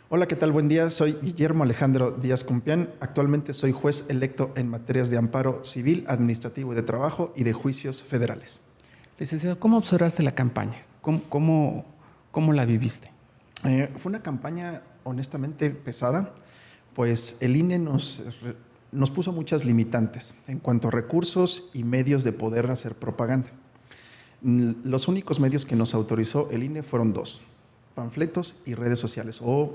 Hola, ¿qué tal? Buen día. Soy Guillermo Alejandro Díaz Compián. Actualmente soy juez electo en materias de amparo civil, administrativo y de trabajo y de juicios federales. Licenciado, ¿cómo observaste la campaña? ¿Cómo la viviste? Fue una campaña honestamente pesada, pues el INE nos puso muchas limitantes en cuanto a recursos y medios de poder hacer propaganda. Los únicos medios que nos autorizó el INE fueron dos: panfletos y redes sociales o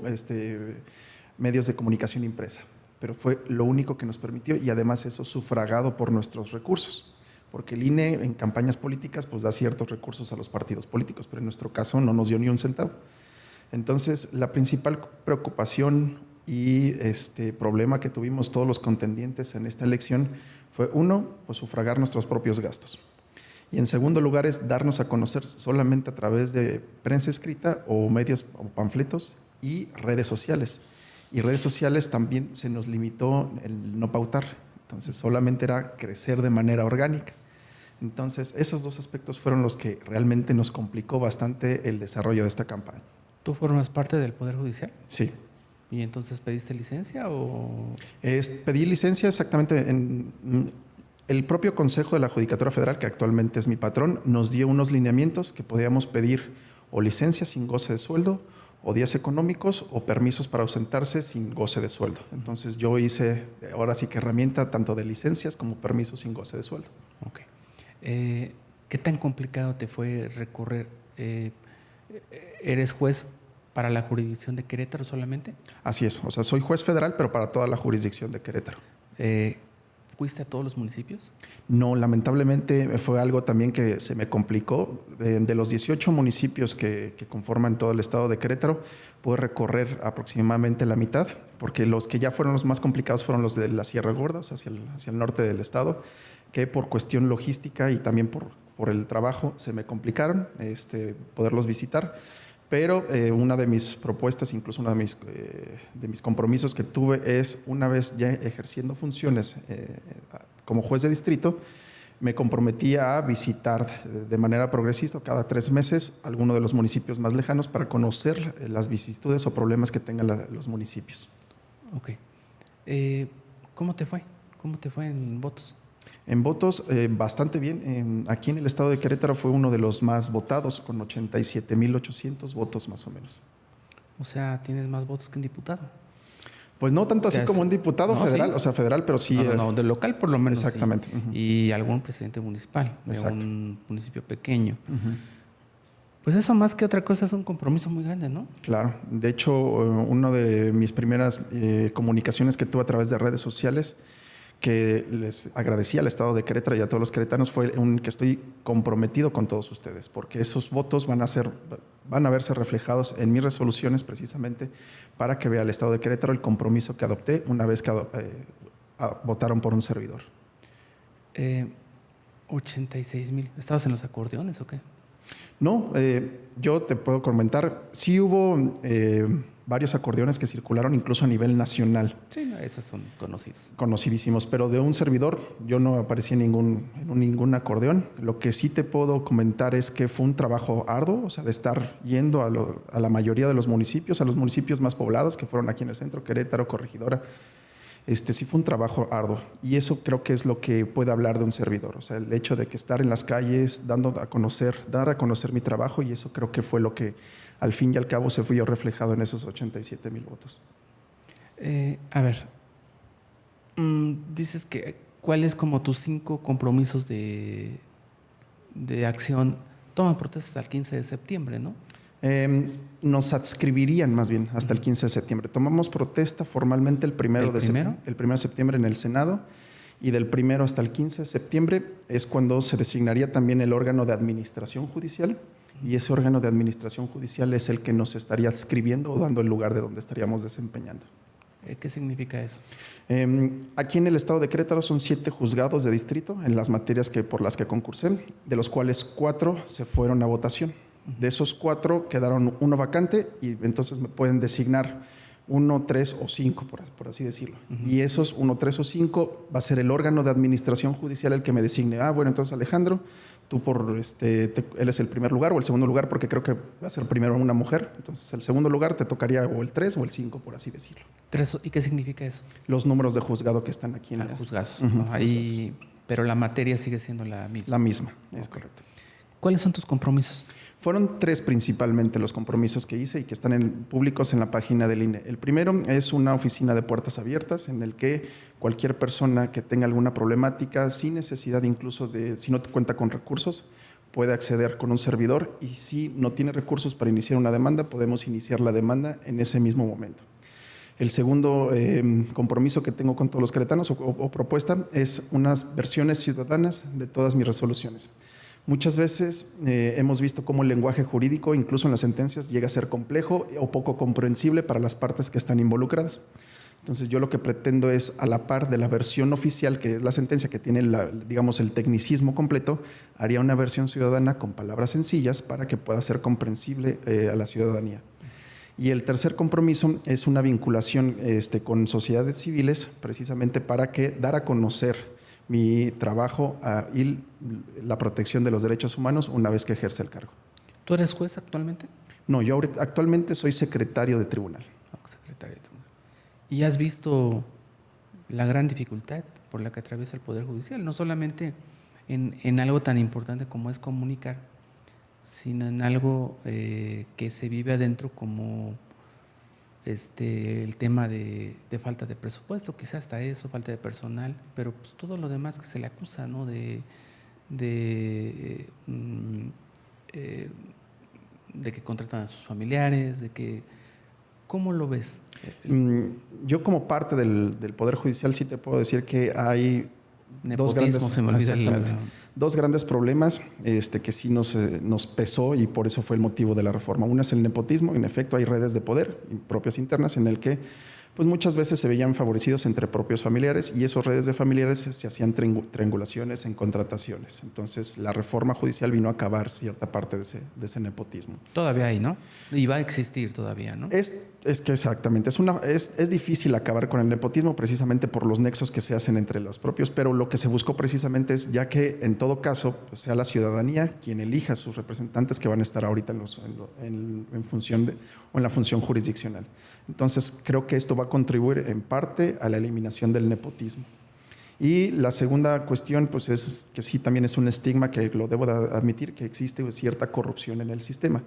medios de comunicación impresa. Pero fue lo único que nos permitió, y además eso sufragado por nuestros recursos, porque el INE en campañas políticas pues da ciertos recursos a los partidos políticos, pero en nuestro caso no nos dio ni un centavo. Entonces, la principal preocupación y problema que tuvimos todos los contendientes en esta elección fue, uno, pues sufragar nuestros propios gastos. Y en segundo lugar es darnos a conocer solamente a través de prensa escrita o medios o panfletos y redes sociales. Y redes sociales también se nos limitó el no pautar. Entonces solamente era crecer de manera orgánica. Entonces esos dos aspectos fueron los que realmente nos complicó bastante el desarrollo de esta campaña. ¿Tú formas parte del Poder Judicial? Sí. ¿Y entonces pediste licencia o...? Pedí licencia exactamente en... El propio Consejo de la Judicatura Federal, que actualmente es mi patrón, nos dio unos lineamientos que podíamos pedir o licencia sin goce de sueldo, o días económicos, o permisos para ausentarse sin goce de sueldo. Entonces yo hice ahora sí que herramienta tanto de licencias como permisos sin goce de sueldo. Ok. ¿Qué tan complicado te fue recorrer? ¿Eres juez para la jurisdicción de Querétaro solamente? Así es, o sea, soy juez federal, pero para toda la jurisdicción de Querétaro. ¿Fuiste a todos los municipios? No, lamentablemente fue algo también que se me complicó. De los 18 municipios que conforman todo el estado de Querétaro, pude recorrer aproximadamente la mitad, porque los que ya fueron los más complicados fueron los de la Sierra Gorda, o sea, hacia el norte del estado, que por cuestión logística y también por el trabajo se me complicaron poderlos visitar. Pero una de mis propuestas, incluso uno de mis compromisos que tuve es, una vez ya ejerciendo funciones como juez de distrito, me comprometí a visitar de manera progresista cada 3 meses alguno de los municipios más lejanos para conocer las vicisitudes o problemas que tengan los municipios. Ok. ¿Cómo te fue? ¿Cómo te fue en votos? En votos, bastante bien. Aquí en el estado de Querétaro fue uno de los más votados, con 87,800 votos más o menos. O sea, tienes más votos que un diputado. Pues no tanto así como un diputado federal, sí. O sea, federal, pero sí. No, del local por lo menos. Exactamente. Sí. Uh-huh. Y algún presidente municipal de un municipio pequeño. Uh-huh. Pues eso más que otra cosa es un compromiso muy grande, ¿no? Claro. De hecho, una de mis primeras comunicaciones que tuve a través de redes sociales, que les agradecí al estado de Querétaro y a todos los queretanos, fue que estoy comprometido con todos ustedes, porque esos votos van a verse reflejados en mis resoluciones precisamente para que vea el estado de Querétaro el compromiso que adopté una vez que votaron por un servidor. 86,000. ¿Estabas en los acordeones o qué? No, yo te puedo comentar, sí hubo varios acordeones que circularon incluso a nivel nacional. Sí, no, esos son conocidos. Conocidísimos, pero de un servidor yo no aparecí en ningún acordeón. Lo que sí te puedo comentar es que fue un trabajo arduo, o sea, de estar yendo a la mayoría de los municipios, a los municipios más poblados que fueron aquí en el centro, Querétaro, Corregidora. Sí fue un trabajo arduo, y eso creo que es lo que puede hablar de un servidor, o sea, el hecho de que estar en las calles dar a conocer mi trabajo, y eso creo que fue lo que al fin y al cabo se fue reflejado en esos 87,000 votos. A ver, dices que ¿cuáles como tus 5 compromisos de acción? Toman protestas hasta el 15 de septiembre, ¿no? Nos adscribirían más bien hasta el 15 de septiembre. Tomamos protesta formalmente el 1 de septiembre en el Senado, y del 1 hasta el 15 de septiembre es cuando se designaría también el órgano de administración judicial, y ese órgano de administración judicial es el que nos estaría adscribiendo o dando el lugar de donde estaríamos desempeñando. ¿Qué significa eso? Aquí en el estado de Querétaro son 7 juzgados de distrito en las materias por las que concursé, de los cuales 4 se fueron a votación. De esos 4 quedaron 1 vacante, y entonces me pueden designar 1, 3 o 5, por así decirlo. Y esos 1, 3 o 5 va a ser el órgano de administración judicial el que me designe. Bueno, entonces Alejandro, tú él es el primer lugar o el segundo lugar, porque creo que va a ser primero una mujer. Entonces el segundo lugar te tocaría o el 3 o el 5, por así decirlo. ¿Y qué significa eso? Los números de juzgado que están aquí en juzgados. Ahí, pero la materia sigue siendo la misma. La misma, es correcto. ¿Cuáles son tus compromisos? Fueron 3 principalmente los compromisos que hice y que están públicos en la página del INE. El primero es una oficina de puertas abiertas en el que cualquier persona que tenga alguna problemática, sin necesidad incluso si no cuenta con recursos, puede acceder con un servidor, y si no tiene recursos para iniciar una demanda, podemos iniciar la demanda en ese mismo momento. El segundo compromiso que tengo con todos los queretanos o propuesta es unas versiones ciudadanas de todas mis resoluciones. Muchas veces hemos visto cómo el lenguaje jurídico, incluso en las sentencias, llega a ser complejo o poco comprensible para las partes que están involucradas. Entonces, yo lo que pretendo es, a la par de la versión oficial, que es la sentencia, que tiene el tecnicismo completo, haría una versión ciudadana con palabras sencillas para que pueda ser comprensible a la ciudadanía. Y el tercer compromiso es una vinculación con sociedades civiles, precisamente para dar a conocer mi trabajo y la protección de los derechos humanos una vez que ejerce el cargo. ¿Tú eres juez actualmente? No, yo actualmente soy secretario de tribunal. Secretario de tribunal. ¿Y has visto la gran dificultad por la que atraviesa el Poder Judicial? No solamente en algo tan importante como es comunicar, sino en algo que se vive adentro como el tema de falta de presupuesto, quizás hasta eso, falta de personal, pero pues todo lo demás que se le acusa, ¿no? De que contratan a sus familiares, de que... ¿Cómo lo ves? Yo, como parte del Poder Judicial, sí te puedo decir que hay dos grandes problemas que sí nos pesó, y por eso fue el motivo de la reforma. Uno es el nepotismo. En efecto, hay redes de poder propias internas en el que pues muchas veces se veían favorecidos entre propios familiares, y esas redes de familiares se hacían triangulaciones en contrataciones. Entonces, la reforma judicial vino a acabar cierta parte de ese nepotismo. Todavía hay, ¿no? Y va a existir todavía, ¿no? Es que exactamente, es difícil acabar con el nepotismo precisamente por los nexos que se hacen entre los propios, pero lo que se buscó precisamente es, ya que en todo caso pues, sea la ciudadanía quien elija a sus representantes que van a estar ahorita en la función jurisdiccional. Entonces, creo que esto va a contribuir en parte a la eliminación del nepotismo. Y la segunda cuestión, pues, es que sí, también es un estigma, que lo debo de admitir, que existe cierta corrupción en el sistema.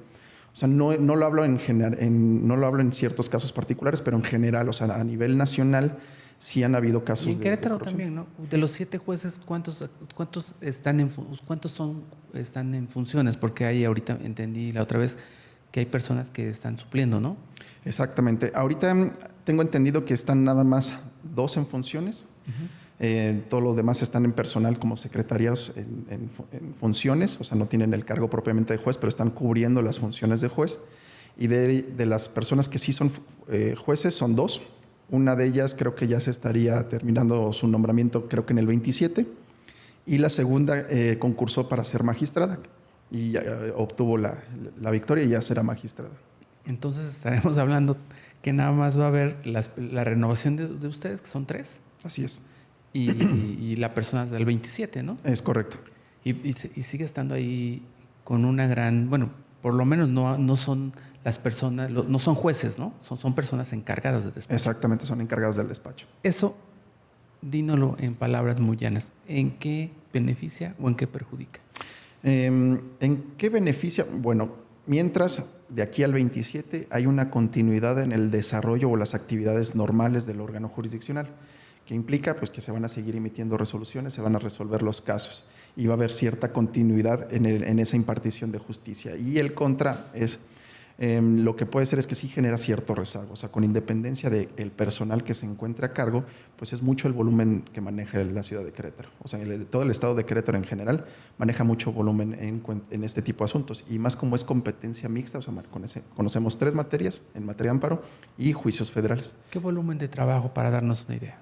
O sea, no lo hablo no lo hablo en ciertos casos particulares, pero en general, o sea, a nivel nacional sí han habido casos. Y en Querétaro también, ¿no? De los 7 jueces, ¿cuántos están en funciones? Porque ahí ahorita entendí la otra vez que hay personas que están supliendo, ¿no? Exactamente. Ahorita tengo entendido que están nada más 2 en funciones. Todos los demás están en personal como secretarios en funciones, o sea, no tienen el cargo propiamente de juez, pero están cubriendo las funciones de juez. Y de las personas que sí son jueces, son 2. Una de ellas creo que ya se estaría terminando su nombramiento, creo que en el 27. Y la segunda concursó para ser magistrada y ya obtuvo la victoria y ya será magistrada. Entonces estaremos hablando que nada más va a haber la renovación de ustedes, que son 3. Así es. Y la persona es del 27, ¿no? Es correcto. Y sigue estando ahí con una gran... Bueno, por lo menos no son las personas, no son jueces, ¿no? Son personas encargadas del despacho. Exactamente, son encargadas del despacho. Eso, dínoslo en palabras muy llanas. ¿En qué beneficia o en qué perjudica? ¿En qué beneficia? Bueno, mientras de aquí al 27 hay una continuidad en el desarrollo o las actividades normales del órgano jurisdiccional, que implica pues, que se van a seguir emitiendo resoluciones, se van a resolver los casos y va a haber cierta continuidad en esa impartición de justicia. Y el contra es, lo que puede ser es que sí genera cierto rezago, o sea, con independencia del personal que se encuentre a cargo, pues es mucho el volumen que maneja la ciudad de Querétaro. O sea, todo el estado de Querétaro en general maneja mucho volumen en este tipo de asuntos, y más como es competencia mixta, o sea, conocemos 3 materias en materia de amparo y juicios federales. ¿Qué volumen de trabajo, para darnos una idea?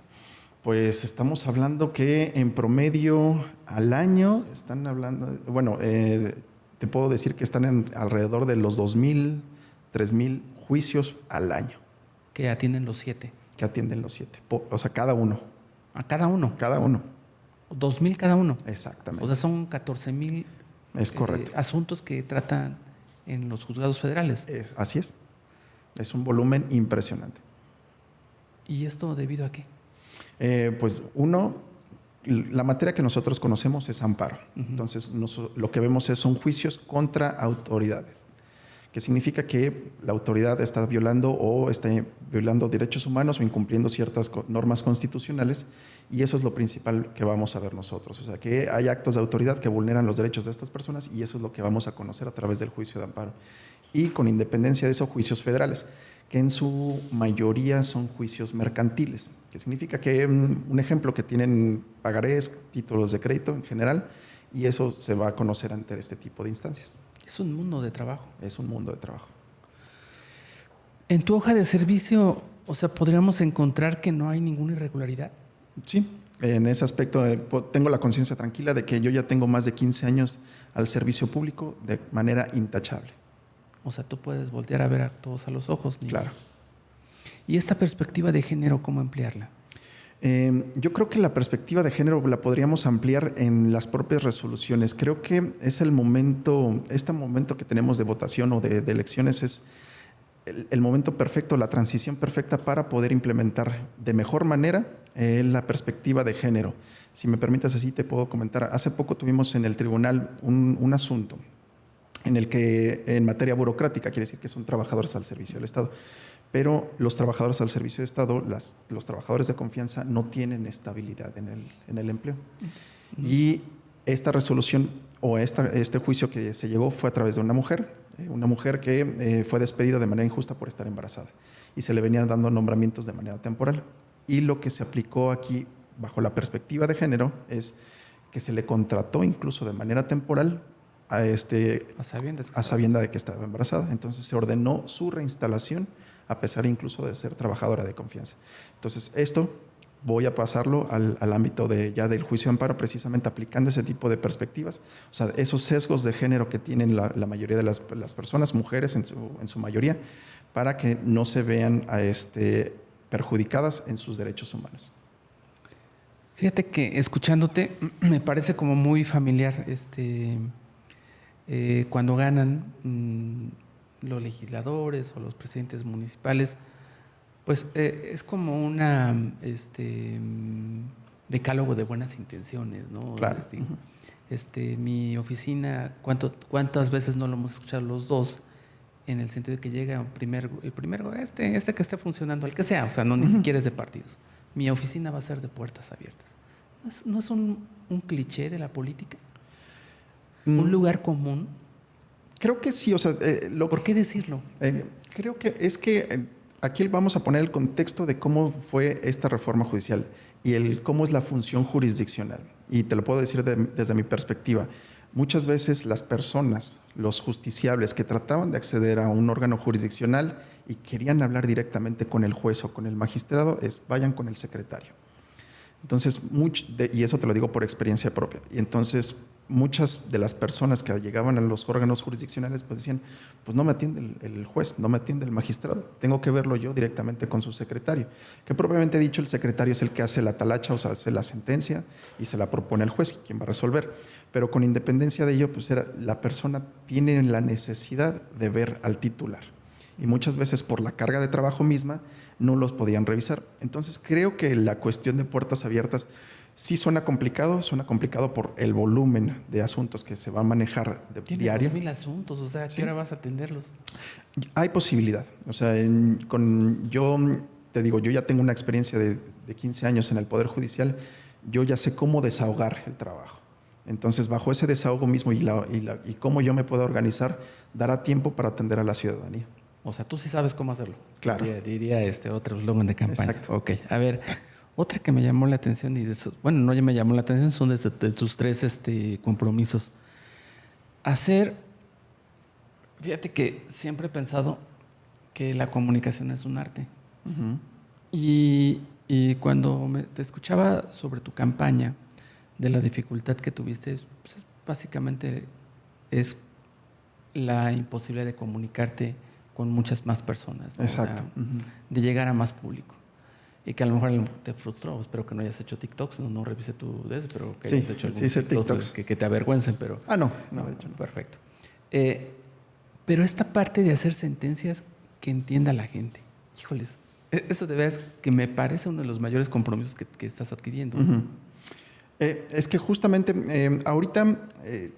Pues estamos hablando que en promedio al año están hablando, bueno, te puedo decir que están alrededor de los 2,000, 3,000 juicios al año. que atienden los 7. Que atienden los 7. O sea, cada uno. A cada uno. Cada uno. 2,000 cada uno. Exactamente. O sea, son 14,000 es correcto. asuntos que tratan en los juzgados federales. Así es. Es un volumen impresionante. ¿Y esto debido a qué? Pues la materia que nosotros conocemos es amparo. Entonces, lo que vemos son juicios contra autoridades, que significa que la autoridad está violando derechos humanos o incumpliendo ciertas normas constitucionales, y eso es lo principal que vamos a ver nosotros. O sea, que hay actos de autoridad que vulneran los derechos de estas personas, y eso es lo que vamos a conocer a través del juicio de amparo. Y con independencia de eso, juicios federales, que en su mayoría son juicios mercantiles, que significa que un ejemplo, que tienen pagarés, títulos de crédito en general, y eso se va a conocer ante este tipo de instancias. Es un mundo de trabajo. Es un mundo de trabajo. En tu hoja de servicio, o sea, ¿podríamos encontrar que no hay ninguna irregularidad? Sí, en ese aspecto tengo la conciencia tranquila de que yo ya tengo más de 15 años al servicio público de manera intachable. O sea, tú puedes voltear a ver a todos a los ojos. Claro. ¿Y esta perspectiva de género, cómo emplearla? Yo creo que la perspectiva de género la podríamos ampliar en las propias resoluciones. Creo que es este momento que tenemos de votación o de elecciones es el momento perfecto, la transición perfecta para poder implementar de mejor manera la perspectiva de género. Si me permites, así te puedo comentar. Hace poco tuvimos en el tribunal un asunto en el que, en materia burocrática, quiere decir que son trabajadores al servicio del Estado, pero los trabajadores al servicio del Estado, los trabajadores de confianza, no tienen estabilidad en el empleo. Y esta resolución o este juicio que se llegó fue a través de una mujer que fue despedida de manera injusta por estar embarazada, y se le venían dando nombramientos de manera temporal. Y lo que se aplicó aquí, bajo la perspectiva de género, es que se le contrató incluso de manera temporal a sabienda de que estaba embarazada. Entonces se ordenó su reinstalación, a pesar incluso de ser trabajadora de confianza. Entonces, esto voy a pasarlo al ámbito del juicio de amparo, precisamente aplicando ese tipo de perspectivas, o sea, esos sesgos de género que tienen la mayoría de las personas, mujeres en su mayoría, para que no se vean perjudicadas en sus derechos humanos. Fíjate que escuchándote me parece como muy familiar cuando ganan los legisladores o los presidentes municipales, pues es como una decálogo de buenas intenciones, ¿no? Claro. Mi oficina, ¿cuántas veces no lo hemos escuchado los dos? En el sentido de que llega el primero, que esté funcionando, el que sea, o sea, ni siquiera es de partidos. Mi oficina va a ser de puertas abiertas. ¿No es un cliché de la política? ¿Un lugar común? Creo que sí, o sea... ¿Por qué decirlo? Creo que es que aquí vamos a poner el contexto de cómo fue esta reforma judicial y cómo es la función jurisdiccional. Y te lo puedo decir desde mi perspectiva. Muchas veces las personas, los justiciables que trataban de acceder a un órgano jurisdiccional y querían hablar directamente con el juez o con el magistrado, vayan con el secretario. Entonces, y eso te lo digo por experiencia propia. Y entonces, muchas de las personas que llegaban a los órganos jurisdiccionales pues decían, pues no me atiende el juez, no me atiende el magistrado, tengo que verlo yo directamente con su secretario. Que propiamente dicho, el secretario es el que hace la talacha, o sea, hace la sentencia y se la propone al juez, quien va a resolver. Pero con independencia de ello, pues la persona tiene la necesidad de ver al titular. Y muchas veces por la carga de trabajo misma no los podían revisar. Entonces creo que la cuestión de puertas abiertas sí suena complicado por el volumen de asuntos que se va a manejar diario. 2,000 asuntos, o sea, ¿a qué hora vas a atenderlos? Hay posibilidad. O sea, yo te digo, yo ya tengo una experiencia de 15 años en el Poder Judicial, yo ya sé cómo desahogar el trabajo. Entonces, bajo ese desahogo mismo y cómo yo me puedo organizar, dará tiempo para atender a la ciudadanía. O sea, tú sí sabes cómo hacerlo. Claro. Diría otro eslogan de campaña. Exacto. Ok, a ver, otra que me llamó la atención, no ya me llamó la atención, son de tus 3 compromisos. Fíjate que siempre he pensado que la comunicación es un arte. Uh-huh. Y cuando te escuchaba sobre tu campaña, de la dificultad que tuviste, pues básicamente es la imposibilidad de comunicarte con muchas más personas, ¿no? Exacto. O sea, de llegar a más público. Y que a lo mejor te frustró. Espero que no hayas hecho TikToks, no revise tu de eso, pero que hayas hecho algún TikToks. Que te avergüencen, pero... No, de hecho no. Perfecto. Pero esta parte de hacer sentencias que entienda la gente, híjoles, eso de veras que me parece uno de los mayores compromisos que estás adquiriendo. Es que justamente ahorita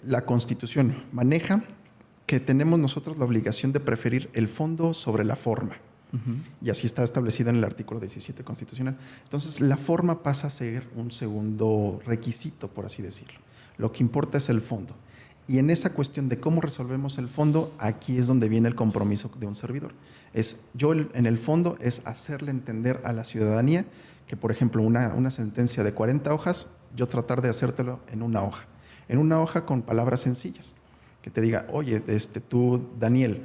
la Constitución maneja que tenemos nosotros la obligación de preferir el fondo sobre la forma. Y así está establecida en el artículo 17 constitucional. Entonces, la forma pasa a ser un segundo requisito, por así decirlo. Lo que importa es el fondo. Y en esa cuestión de cómo resolvemos el fondo, aquí es donde viene el compromiso de un servidor. En el fondo, es hacerle entender a la ciudadanía que, por ejemplo, una sentencia de 40 hojas, yo tratar de hacértelo en una hoja. En una hoja con palabras sencillas. Que te diga, oye, tú, Daniel,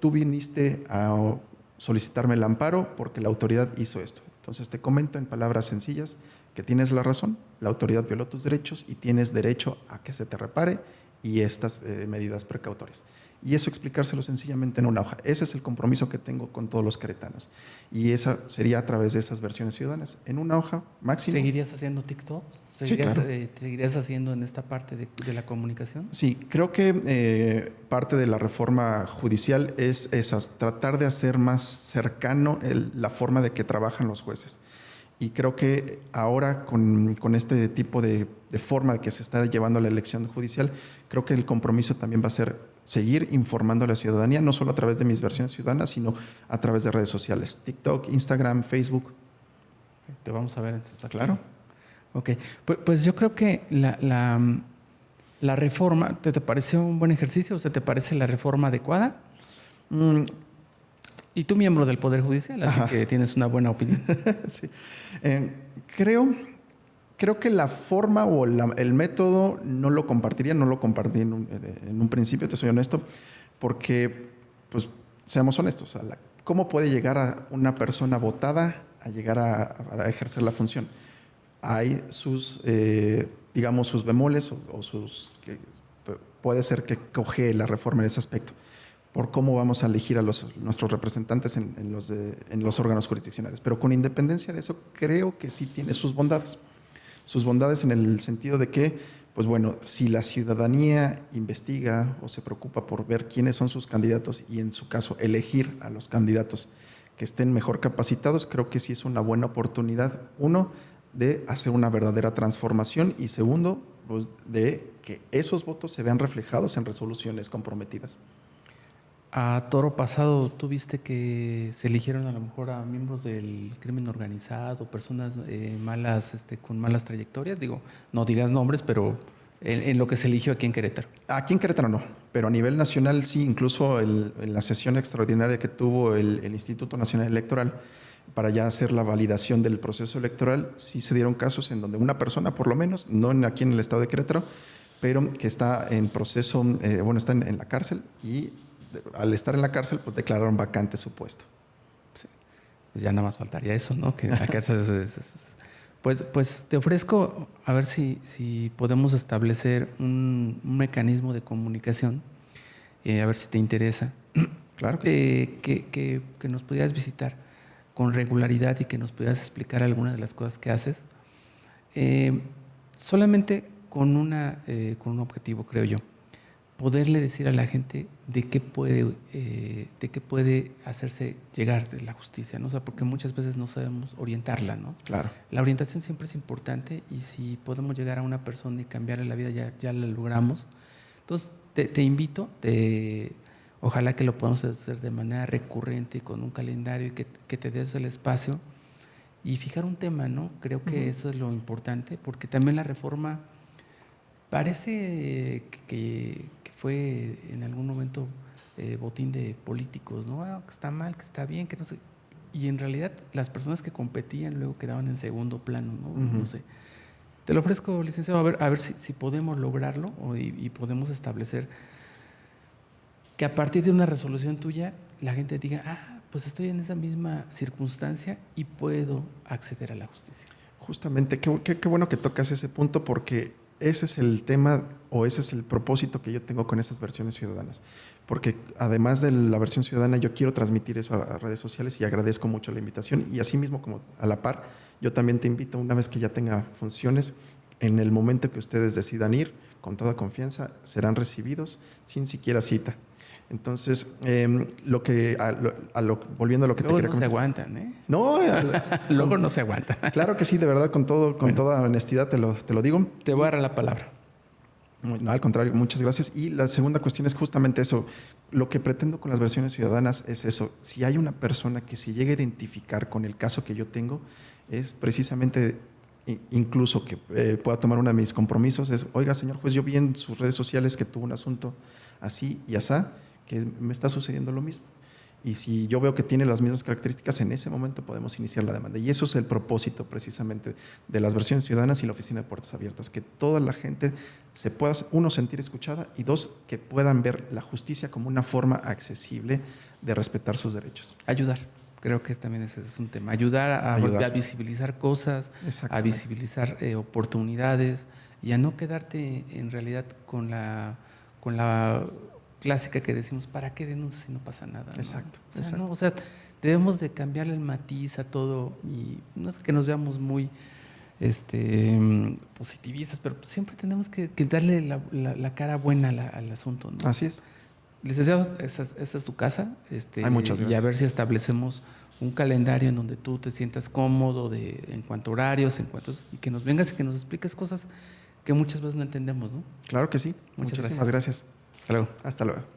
tú viniste a solicitarme el amparo porque la autoridad hizo esto. Entonces te comento en palabras sencillas que tienes la razón, la autoridad violó tus derechos y tienes derecho a que se te repare y estas medidas precautorias. Y eso explicárselo sencillamente en una hoja. Ese es el compromiso que tengo con todos los queretanos. Y esa sería a través de esas versiones ciudadanas. En una hoja máximo. ¿Seguirías haciendo TikTok? Sí, claro. ¿Seguirías haciendo en esta parte de la comunicación? Sí, creo que parte de la reforma judicial es esa, tratar de hacer más cercano la forma de que trabajan los jueces. Y creo que ahora con este tipo de forma de que se está llevando la elección judicial, creo que el compromiso también va a ser seguir informando a la ciudadanía, no solo a través de mis versiones ciudadanas, sino a través de redes sociales, TikTok, Instagram, Facebook. Te vamos a ver en Claro. Ok, pues yo creo que la reforma, ¿te pareció un buen ejercicio? O sea, ¿te parece la reforma adecuada? Y tú miembro del Poder Judicial, así que tienes una buena opinión. Sí. Creo que la forma o el método no lo compartí en un principio, te soy honesto, porque, pues, seamos honestos, ¿cómo puede llegar a una persona votada a llegar a ejercer la función? Hay sus, digamos, sus bemoles puede ser que coge la reforma en ese aspecto, por cómo vamos a elegir a nuestros representantes en los órganos jurisdiccionales. Pero con independencia de eso, creo que sí tiene sus bondades. Sus bondades en el sentido de que, pues bueno, si la ciudadanía investiga o se preocupa por ver quiénes son sus candidatos y en su caso elegir a los candidatos que estén mejor capacitados, creo que sí es una buena oportunidad, uno, de hacer una verdadera transformación y segundo, pues, de que esos votos se vean reflejados en resoluciones comprometidas. A toro pasado, ¿tú viste que se eligieron a lo mejor a miembros del crimen organizado, personas malas, con malas trayectorias? Digo, no digas nombres, pero en lo que se eligió aquí en Querétaro. Aquí en Querétaro no, pero a nivel nacional sí, incluso en la sesión extraordinaria que tuvo el Instituto Nacional Electoral para ya hacer la validación del proceso electoral, sí se dieron casos en donde una persona, por lo menos, no aquí en el estado de Querétaro, pero que está en proceso, está en la cárcel y al estar en la cárcel, pues declararon vacante su puesto. Sí. Pues ya nada más faltaría eso, ¿no? Que acá pues te ofrezco a ver si podemos establecer un mecanismo de comunicación, a ver si te interesa. Claro que sí. Que nos pudieras visitar con regularidad y que nos pudieras explicar algunas de las cosas que haces. Solamente con un objetivo, creo yo. Poderle decir a la gente de qué puede hacerse llegar de la justicia, ¿no? O sea, porque muchas veces no sabemos orientarla, ¿no? Claro. La orientación siempre es importante y si podemos llegar a una persona y cambiarle la vida, ya la logramos. Entonces, te invito, ojalá que lo podamos hacer de manera recurrente y con un calendario y que te des el espacio y fijar un tema, ¿no? Creo que eso es lo importante, porque también la reforma parece que fue en algún momento botín de políticos, ¿no? Que está mal, que está bien, que no sé. Y en realidad las personas que competían luego quedaban en segundo plano, ¿no? No sé. Te lo ofrezco, licenciado, a ver si podemos lograrlo y podemos establecer que a partir de una resolución tuya la gente diga, pues estoy en esa misma circunstancia y puedo acceder a la justicia. Justamente, qué bueno que tocas ese punto porque ese es el tema o ese es el propósito que yo tengo con esas versiones ciudadanas. Porque además de la versión ciudadana, yo quiero transmitir eso a redes sociales y agradezco mucho la invitación. Y asimismo, como a la par, yo también te invito, una vez que ya tenga funciones, en el momento que ustedes decidan ir, con toda confianza, serán recibidos sin siquiera cita. Entonces, volviendo a lo que Luego te quería no se comentar. aguantan, ¿eh? No, Luego no se aguantan. claro que sí, de verdad, con toda honestidad te lo digo. Te voy a dar la palabra. No, al contrario, muchas gracias. Y la segunda cuestión es justamente eso. Lo que pretendo con las versiones ciudadanas es eso. Si hay una persona que se llegue a identificar con el caso que yo tengo, es precisamente incluso que pueda tomar uno de mis compromisos, es, oiga, señor juez, yo vi en sus redes sociales que tuvo un asunto así y asá, que me está sucediendo lo mismo. Y si yo veo que tiene las mismas características, en ese momento podemos iniciar la demanda. Y eso es el propósito precisamente de las versiones ciudadanas y la Oficina de Puertas Abiertas, que toda la gente se pueda, uno, sentir escuchada y dos, que puedan ver la justicia como una forma accesible de respetar sus derechos. Ayudar. Creo que también ese es un tema. Ayudar a visibilizar cosas, a visibilizar oportunidades y a no quedarte en realidad con la clásica que decimos, ¿para qué denuncias si no pasa nada? Exacto. ¿No? O sea, exacto. no, o sea, debemos de cambiarle el matiz a todo y no es que nos veamos muy positivistas, pero siempre tenemos que darle la cara buena al asunto, ¿no? Así es. Licenciado, esa es tu casa. Ay, muchas gracias. Y a ver si establecemos un calendario en donde tú te sientas cómodo en cuanto a horarios, y que nos vengas y que nos expliques cosas que muchas veces no entendemos, ¿no? Claro que sí. Muchísimas Muchísimas gracias. Hasta luego. Hasta luego.